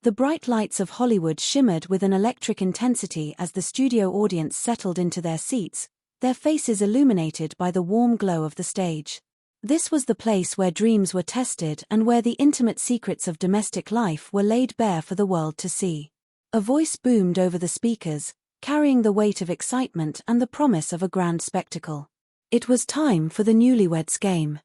The bright lights of Hollywood shimmered with an electric intensity as the studio audience settled into their seats, their faces illuminated by the warm glow of the stage. This was the place where dreams were tested and where the intimate secrets of domestic life were laid bare for the world to see. A voice boomed over the speakers, carrying the weight of excitement and the promise of a grand spectacle. It was time for the Newlyweds game.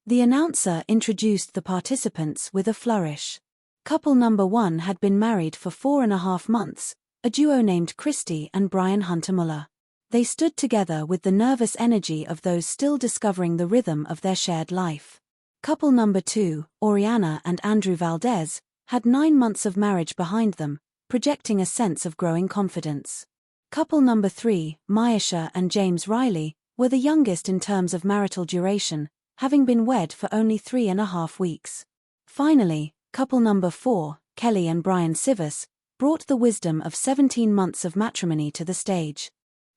The announcer introduced the participants with a flourish. Couple number 1 had been married for 4.5 months, a duo named Christy and Brian Hunter Muller. They stood together with the nervous energy of those still discovering the rhythm of their shared life. Couple number 2, Oriana and Andrew Valdez, had 9 months of marriage behind them, projecting a sense of growing confidence. Couple number 3, Myesha and James Riley, were the youngest in terms of marital duration, having been wed for only 3.5 weeks. Finally, couple number 4, Kelly and Brian Sivas, brought the wisdom of 17 months of matrimony to the stage.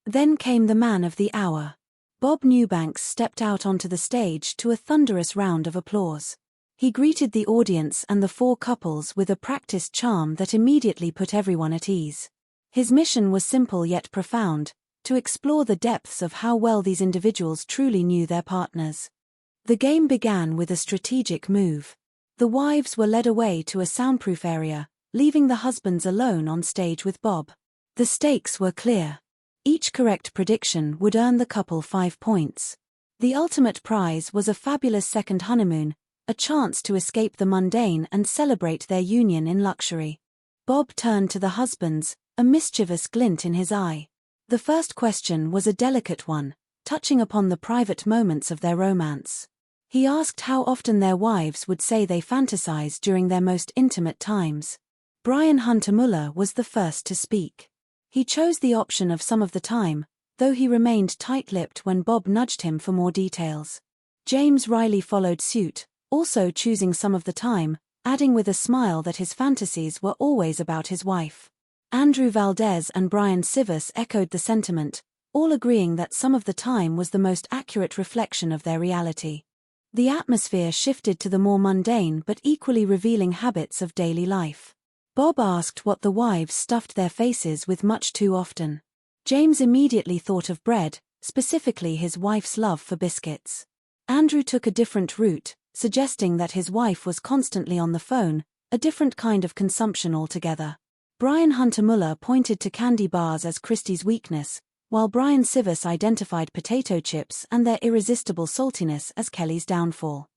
Then came the man of the hour. Bob Newbanks stepped out onto the stage to a thunderous round of applause. He greeted the audience and the 4 couples with a practiced charm that immediately put everyone at ease. His mission was simple yet profound, to explore the depths of how well these individuals truly knew their partners. The game began with a strategic move. The wives were led away to a soundproof area, leaving the husbands alone on stage with Bob. The stakes were clear. Each correct prediction would earn the couple 5 points. The ultimate prize was a fabulous second honeymoon, a chance to escape the mundane and celebrate their union in luxury. Bob turned to the husbands, a mischievous glint in his eye. The first question was a delicate one, touching upon the private moments of their romance. He asked how often their wives would say they fantasized during their most intimate times. Brian Hunter Muller was the first to speak. He chose the option of some of the time, though he remained tight-lipped when Bob nudged him for more details. James Riley followed suit, also choosing some of the time, adding with a smile that his fantasies were always about his wife. Andrew Valdez and Brian Sivas echoed the sentiment, all agreeing that some of the time was the most accurate reflection of their reality. The atmosphere shifted to the more mundane but equally revealing habits of daily life. Bob asked what the wives stuffed their faces with much too often. James immediately thought of bread, specifically his wife's love for biscuits. Andrew took a different route, suggesting that his wife was constantly on the phone, a different kind of consumption altogether. Brian Hunter Muller pointed to candy bars as Christie's weakness, while Brian Sivas identified potato chips and their irresistible saltiness as Kelly's downfall.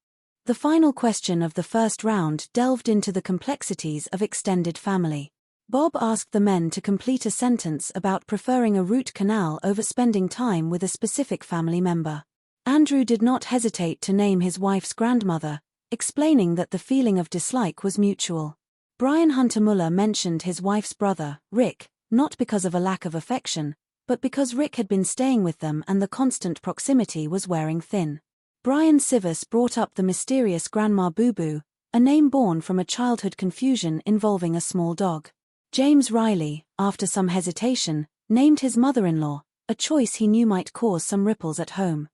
The final question of the first round delved into the complexities of extended family. Bob asked the men to complete a sentence about preferring a root canal over spending time with a specific family member. Andrew did not hesitate to name his wife's grandmother, explaining that the feeling of dislike was mutual. Brian Hunter Muller mentioned his wife's brother, Rick, not because of a lack of affection, but because Rick had been staying with them and the constant proximity was wearing thin. Brian Sivas brought up the mysterious Grandma Boo Boo, a name born from a childhood confusion involving a small dog. James Riley, after some hesitation, named his mother-in-law, a choice he knew might cause some ripples at home.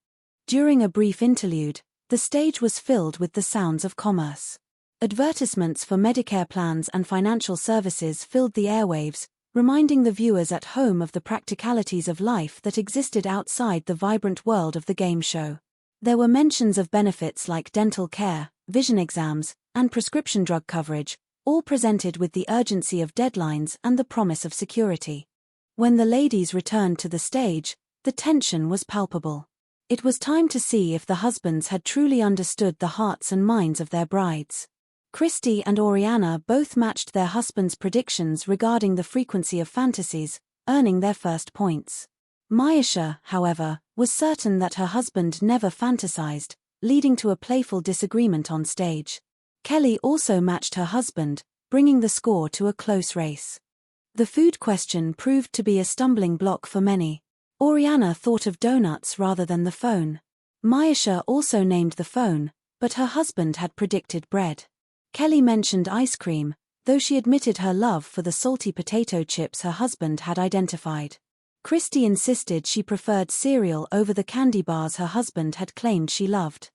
During a brief interlude, the stage was filled with the sounds of commerce. Advertisements for Medicare plans and financial services filled the airwaves, reminding the viewers at home of the practicalities of life that existed outside the vibrant world of the game show. There were mentions of benefits like dental care, vision exams, and prescription drug coverage, all presented with the urgency of deadlines and the promise of security. When the ladies returned to the stage, the tension was palpable. It was time to see if the husbands had truly understood the hearts and minds of their brides. Christy and Oriana both matched their husbands' predictions regarding the frequency of fantasies, earning their first points. Myesha, however, was certain that her husband never fantasized, leading to a playful disagreement on stage. Kelly also matched her husband, bringing the score to a close race. The food question proved to be a stumbling block for many. Oriana thought of donuts rather than the phone. Myesha also named the phone, but her husband had predicted bread. Kelly mentioned ice cream, though she admitted her love for the salty potato chips her husband had identified. Christy insisted she preferred cereal over the candy bars her husband had claimed she loved.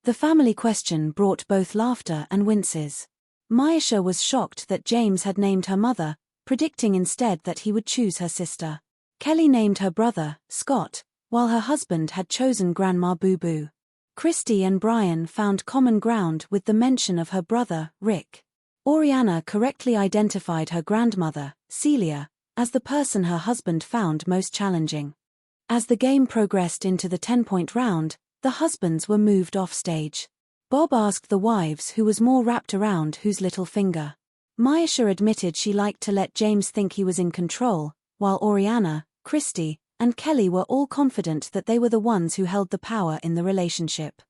The family question brought both laughter and winces. Maisha was shocked that James had named her mother, predicting instead that he would choose her sister. Kelly named her brother, Scott, while her husband had chosen Grandma Boo Boo. Christy and Brian found common ground with the mention of her brother, Rick. Oriana correctly identified her grandmother, Celia, as the person her husband found most challenging. As the game progressed into the 10-point round, the husbands were moved off stage. Bob asked the wives who was more wrapped around whose little finger. Maisha admitted she liked to let James think he was in control, while Oriana, Christy, and Kelly were all confident that they were the ones who held the power in the relationship.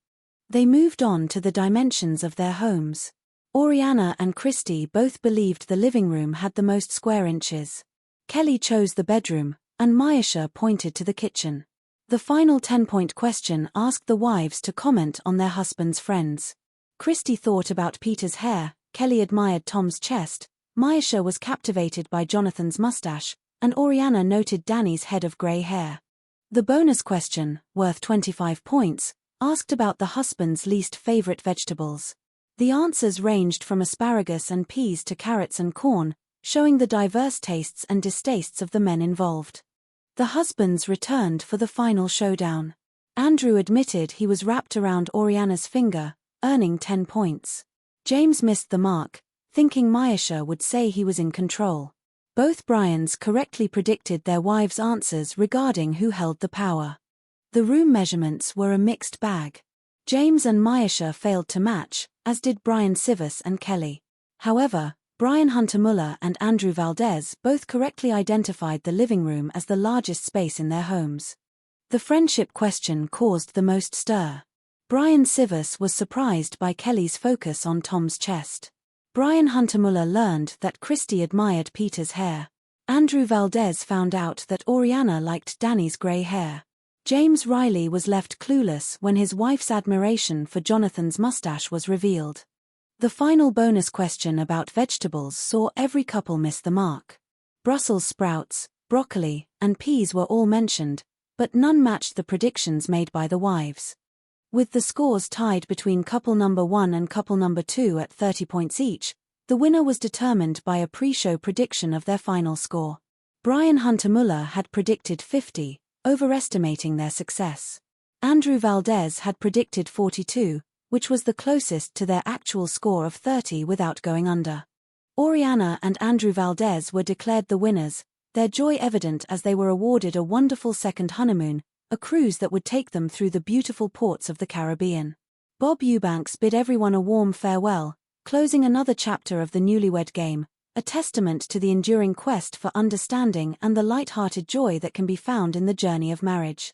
They moved on to the dimensions of their homes. Oriana and Christy both believed the living room had the most square inches. Kelly chose the bedroom, and Maisha pointed to the kitchen. The final 10-point question asked the wives to comment on their husbands' friends. Christy thought about Peter's hair, Kelly admired Tom's chest, Maisha was captivated by Jonathan's mustache, and Oriana noted Danny's head of grey hair. The bonus question, worth 25 points, asked about the husband's least favorite vegetables. The answers ranged from asparagus and peas to carrots and corn, showing the diverse tastes and distastes of the men involved. The husbands returned for the final showdown. Andrew admitted he was wrapped around Oriana's finger, earning 10 points. James missed the mark, thinking Maisha would say he was in control. Both Bryans correctly predicted their wives' answers regarding who held the power. The room measurements were a mixed bag. James and Maisha failed to match, as did Brian Sivas and Kelly. However, Brian Hunter-Muller and Andrew Valdez both correctly identified the living room as the largest space in their homes. The friendship question caused the most stir. Brian Sivas was surprised by Kelly's focus on Tom's chest. Brian Hunter-Muller learned that Christy admired Peter's hair. Andrew Valdez found out that Oriana liked Danny's grey hair. James Riley was left clueless when his wife's admiration for Jonathan's mustache was revealed. The final bonus question about vegetables saw every couple miss the mark. Brussels sprouts, broccoli, and peas were all mentioned, but none matched the predictions made by the wives. With the scores tied between couple number 1 and couple number 2 at 30 points each, the winner was determined by a pre-show prediction of their final score. Brian Hunter-Muller had predicted 50, overestimating their success. Andrew Valdez had predicted 42, which was the closest to their actual score of 30 without going under. Oriana and Andrew Valdez were declared the winners, their joy evident as they were awarded a wonderful second honeymoon, a cruise that would take them through the beautiful ports of the Caribbean. Bob Eubanks bid everyone a warm farewell, closing another chapter of the Newlywed Game, a testament to the enduring quest for understanding and the light-hearted joy that can be found in the journey of marriage.